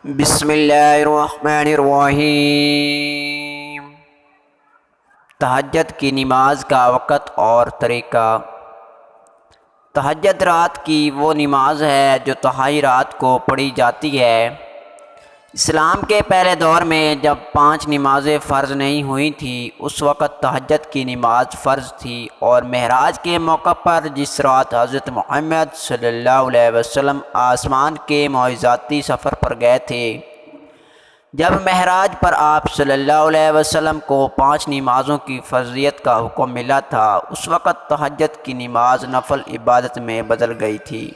بسم اللہ الرحمن الرحیم۔ تہجد کی نماز کا وقت اور طریقہ۔ تہجد رات کی وہ نماز ہے جو تہائی رات کو پڑھی جاتی ہے۔ اسلام کے پہلے دور میں جب 5 نمازیں فرض نہیں ہوئی تھیں اس وقت تہجد کی نماز فرض تھی، اور معراج کے موقع پر جس رات حضرت محمد صلی اللہ علیہ وسلم آسمان کے معجزاتی سفر پر گئے تھے، جب معراج پر آپ صلی اللہ علیہ وسلم کو 5 نمازوں کی فرضیت کا حکم ملا تھا، اس وقت تہجد کی نماز نفل عبادت میں بدل گئی تھی۔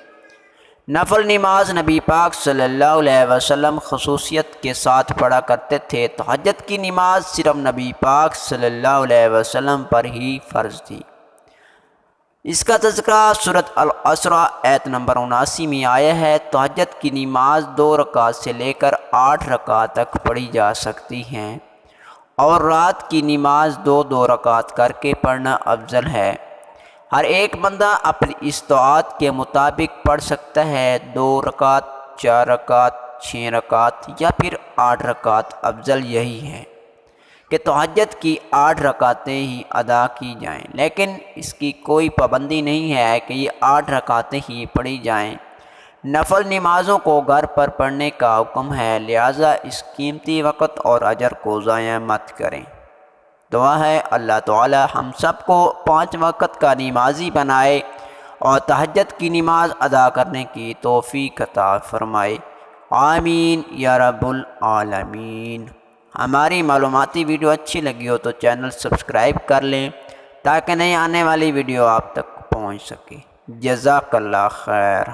نفل نماز نبی پاک صلی اللہ علیہ وسلم خصوصیت کے ساتھ پڑھا کرتے تھے۔ تہجد کی نماز صرف نبی پاک صلی اللہ علیہ وسلم پر ہی فرض تھی۔ اس کا تذکرہ سورۃ الاسراء آیت نمبر 79 میں آیا ہے۔ تہجد کی نماز 2 رکعت سے لے کر 8 رکعت تک پڑھی جا سکتی ہیں، اور رات کی نماز 2 رکعت کر کے پڑھنا افضل ہے۔ ہر ایک بندہ اپنی استطاعت کے مطابق پڑھ سکتا ہے۔ 2 رکعت، 4 رکعت، 6 رکعت یا پھر 8 رکعت۔ افضل یہی ہے کہ تہجد کی 8 رکعتیں ہی ادا کی جائیں، لیکن اس کی کوئی پابندی نہیں ہے کہ یہ 8 رکعتیں ہی پڑھی جائیں۔ نفل نمازوں کو گھر پر پڑھنے کا حکم ہے، لہٰذا اس قیمتی وقت اور اجر کو ضائع مت کریں۔ دعا ہے اللہ تعالی ہم سب کو 5 وقت کا نمازی بنائے اور تہجد کی نماز ادا کرنے کی توفیق عطا فرمائے، آمین یا رب العالمین۔ ہماری معلوماتی ویڈیو اچھی لگی ہو تو چینل سبسکرائب کر لیں تاکہ نئی آنے والی ویڈیو آپ تک پہنچ سکے۔ جزاک اللہ خیر۔